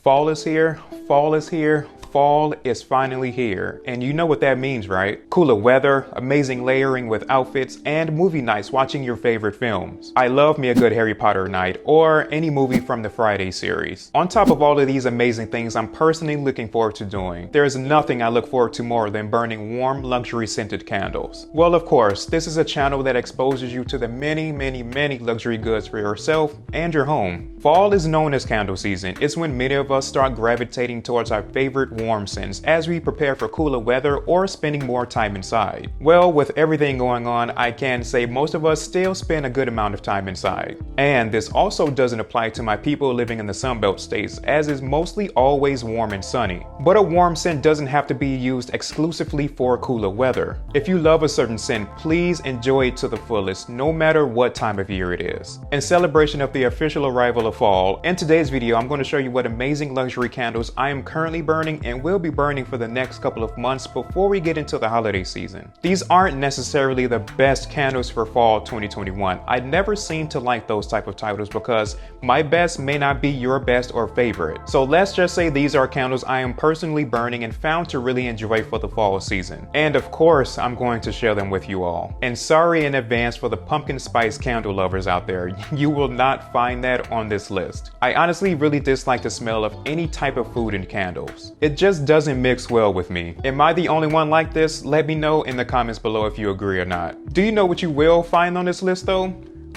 Fall is here, fall is here, fall is finally here. And you know what that means, right? Cooler weather, amazing layering with outfits, and movie nights watching your favorite films. I love me a good Harry Potter night or any movie from the Friday series. On top of all of these amazing things I'm personally looking forward to doing, there is nothing I look forward to more than burning warm, luxury scented candles. Well, of course, this is a channel that exposes you to the many luxury goods for yourself and your home. Fall is known as candle season. It's when many of us start gravitating towards our favorite warm scents as we prepare for cooler weather or spending more time inside. Well, with everything going on, I can say most of us still spend a good amount of time inside. And this also doesn't apply to my people living in the Sunbelt states, as it's mostly always warm and sunny. But a warm scent doesn't have to be used exclusively for cooler weather. If you love a certain scent, please enjoy it to the fullest, no matter what time of year it is. In celebration of the official arrival of fall, in today's video, I'm going to show you what amazing luxury candles I am currently burning and will be burning for the next couple of months before we get into the holiday season. These aren't necessarily the best candles for fall 2021. I never seem to like those type of titles because my best may not be your best or favorite. So let's just say these are candles I am personally burning and found to really enjoy for the fall season. And of course, I'm going to share them with you all. And sorry in advance for the pumpkin spice candle lovers out there. You will not find that on this list. I honestly really dislike the smell of any type of food in candles. It just doesn't mix well with me. Am I the only one like this? Let me know in the comments below if you agree or not. Do you know what you will find on this list though?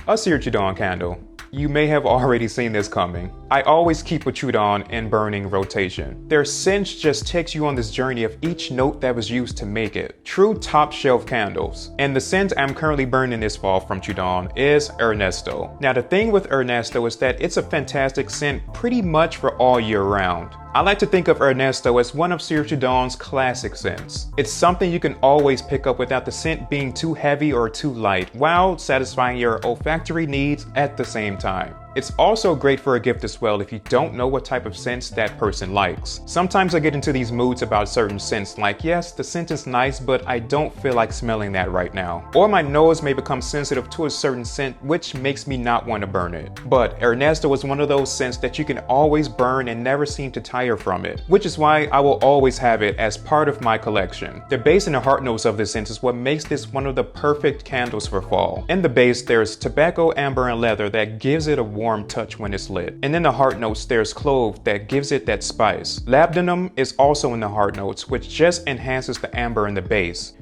A Cire Trudon candle. You may have already seen this coming. I always keep a Trudon in burning rotation. Their scent just takes you on this journey of each note that was used to make it. True top shelf candles. And the scent I'm currently burning this fall from Trudon is Ernesto. Now the thing with Ernesto is that it's a fantastic scent pretty much for all year round. I like to think of Ernesto as one of Cire Trudon's classic scents. It's something you can always pick up without the scent being too heavy or too light, while satisfying your olfactory needs at the same time. It's also great for a gift as well if you don't know what type of scents that person likes. Sometimes I get into these moods about certain scents like, yes, the scent is nice, but I don't feel like smelling that right now. Or my nose may become sensitive to a certain scent, which makes me not want to burn it. But Ernesto is one of those scents that you can always burn and never seem to tire from it, which is why I will always have it as part of my collection. The base and the heart notes of this scent is what makes this one of the perfect candles for fall. In the base, there's tobacco, amber, and leather that gives it a warm touch when it's lit. And in the heart notes, there's clove that gives it that spice. Labdanum is also in the heart notes, which just enhances the amber in the base.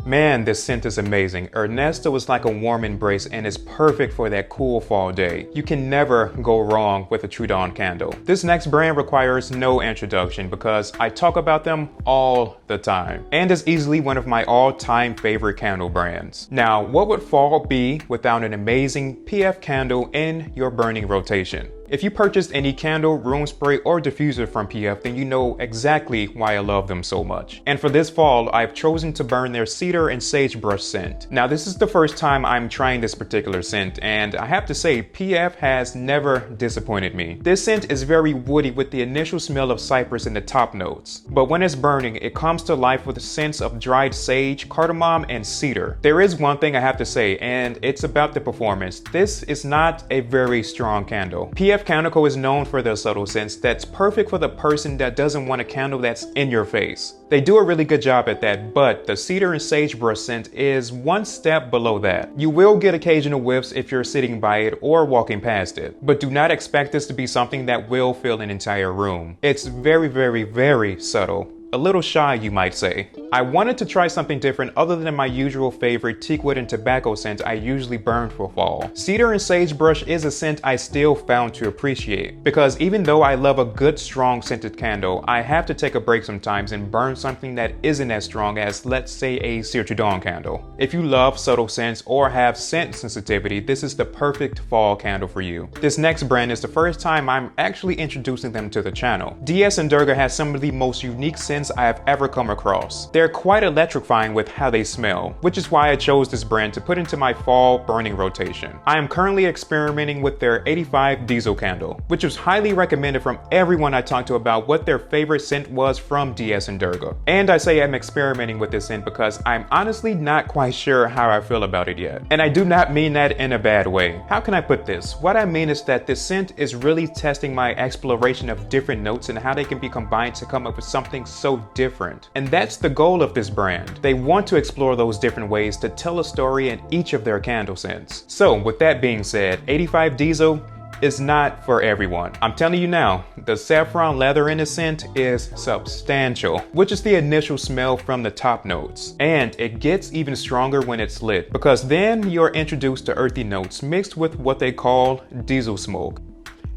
Man, this scent is amazing. Ernesto is like a warm embrace and is perfect for that cool fall day. You can never go wrong with a Trudon candle. This next brand requires no introduction because I talk about them all the time and is easily one of my all-time favorite candle brands. Now, what would fall be without an amazing PF candle in your burning rotation? If you purchased any candle, room spray, or diffuser from PF, then you know exactly why I love them so much. And for this fall, I've chosen to burn their cedar and sagebrush scent. Now, this is the first time I'm trying this particular scent, and I have to say, PF has never disappointed me. This scent is very woody with the initial smell of cypress in the top notes. But when it's burning, it comes to life with a sense of dried sage, cardamom, and cedar. There is one thing I have to say, and it's about the performance. This is not a very strong candle. PF Candle is known for their subtle scents that's perfect for the person that doesn't want a candle that's in your face. They do a really good job at that, but the cedar and sagebrush scent is one step below that. You will get occasional whiffs if you're sitting by it or walking past it, but do not expect this to be something that will fill an entire room. It's very subtle. A little shy, you might say. I wanted to try something different other than my usual favorite teakwood and tobacco scent I usually burn for fall. Cedar and sagebrush is a scent I still found to appreciate, because even though I love a good strong scented candle, I have to take a break sometimes and burn something that isn't as strong as, let's say, a Cire Trudon candle. If you love subtle scents or have scent sensitivity, this is the perfect fall candle for you. This next brand is the first time I'm actually introducing them to the channel. DS and Durga has some of the most unique scents scents I have ever come across. They're quite electrifying with how they smell, which is why I chose this brand to put into my fall burning rotation. I am currently experimenting with their 85 Diesel candle, which was highly recommended from everyone I talked to about what their favorite scent was from DS and Durga. And I say I'm experimenting with this scent because I'm honestly not quite sure how I feel about it yet. And I do not mean that in a bad way. How can I put this? What I mean is that this scent is really testing my exploration of different notes and how they can be combined to come up with something so different. And that's the goal of this brand. They want to explore those different ways to tell a story in each of their candle scents. So with that being said, 85 Diesel is not for everyone. I'm telling you now, the saffron leather in the scent is substantial, which is the initial smell from the top notes. And it gets even stronger when it's lit, because then you're introduced to earthy notes mixed with what they call diesel smoke.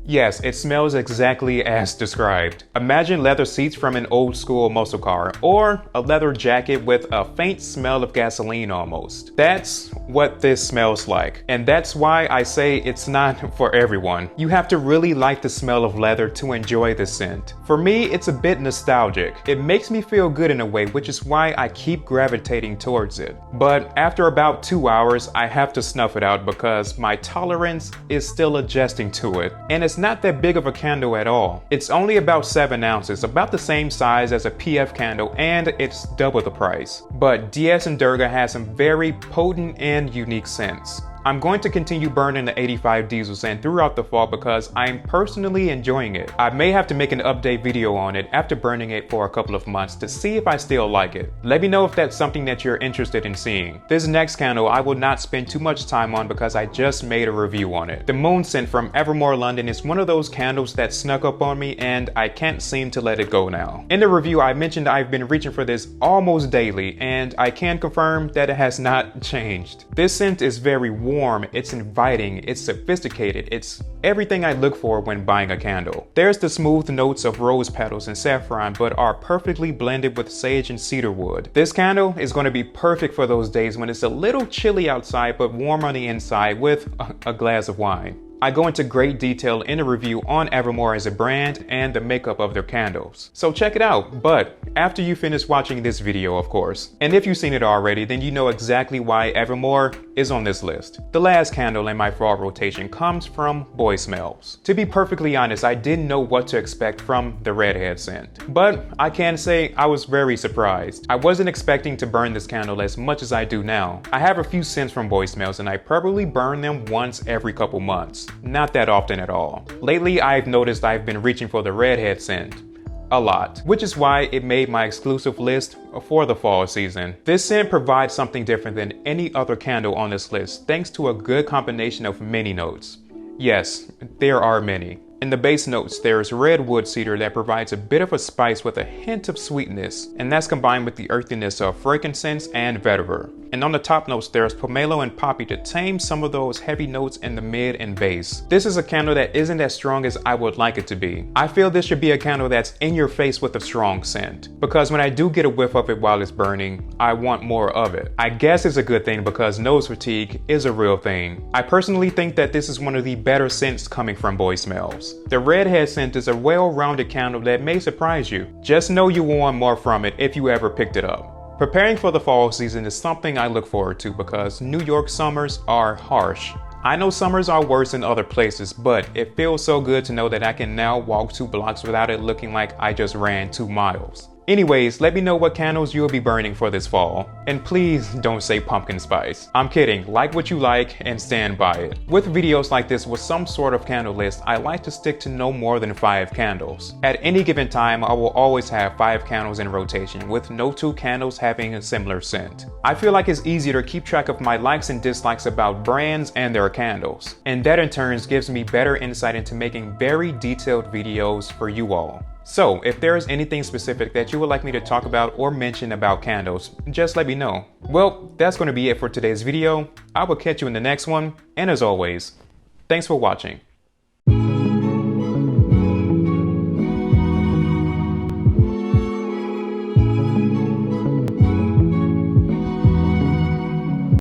Yes, it smells exactly as described. Imagine leather seats from an old school muscle car, or a leather jacket with a faint smell of gasoline almost. That's what this smells like. And that's why I say it's not for everyone. You have to really like the smell of leather to enjoy this scent. For me, it's a bit nostalgic. It makes me feel good in a way, which is why I keep gravitating towards it. But after about 2 hours, I have to snuff it out because my tolerance is still adjusting to it. And it's not that big of a candle at all. It's only about 7 ounces, about the same size as a PF candle, and it's double the price. But DS and Durga has some very potent and unique scents. I'm going to continue burning the 85 Diesel scent throughout the fall because I'm personally enjoying it. I may have to make an update video on it after burning it for a couple of months to see if I still like it. Let me know if that's something that you're interested in seeing. This next candle I will not spend too much time on because I just made a review on it. The Moon scent from Evermore London is one of those candles that snuck up on me and I can't seem to let it go now. In the review I mentioned I've been reaching for this almost daily and I can confirm that it has not changed. This scent is very warm, it's inviting, it's sophisticated, it's everything I look for when buying a candle. There's the smooth notes of rose petals and saffron, but are perfectly blended with sage and cedar wood. This candle is going to be perfect for those days when it's a little chilly outside but warm on the inside with a glass of wine. I go into great detail in a review on Evermore as a brand and the makeup of their candles. So check it out, but after you finish watching this video, of course. And if you've seen it already, then you know exactly why Evermore is on this list. The last candle in my fall rotation comes from Boy Smells. To be perfectly honest, I didn't know what to expect from the redhead scent. But I can say I was very surprised. I wasn't expecting to burn this candle as much as I do now. I have a few scents from Boy Smells and I probably burn them once every couple months. Not that often at all. Lately, I've noticed I've been reaching for the redhead scent a lot, which is why it made my exclusive list for the fall season. This scent provides something different than any other candle on this list thanks to a good combination of many notes. Yes, there are many. In the base notes, there's redwood cedar that provides a bit of a spice with a hint of sweetness, and that's combined with the earthiness of frankincense and vetiver. And on the top notes, there's pomelo and poppy to tame some of those heavy notes in the mid and base. This is a candle that isn't as strong as I would like it to be. I feel this should be a candle that's in your face with a strong scent, because when I do get a whiff of it while it's burning, I want more of it. I guess it's a good thing because nose fatigue is a real thing. I personally think that this is one of the better scents coming from Boy Smells. The redhead scent is a well-rounded candle that may surprise you. Just know you will want more from it if you ever picked it up. Preparing for the fall season is something I look forward to because New York summers are harsh. I know summers are worse in other places, but it feels so good to know that I can now walk 2 blocks without it looking like I just ran 2 miles. Anyways, let me know what candles you'll be burning for this fall. And please don't say pumpkin spice. I'm kidding, like what you like and stand by it. With videos like this with some sort of candle list, I like to stick to no more than 5 candles. At any given time, I will always have 5 candles in rotation, with no 2 candles having a similar scent. I feel like it's easier to keep track of my likes and dislikes about brands and their candles. And that in turn gives me better insight into making very detailed videos for you all. So, if there is anything specific that you would like me to talk about or mention about candles, just let me know. Well, that's going to be it for today's video. I will catch you in the next one, and as always, thanks for watching.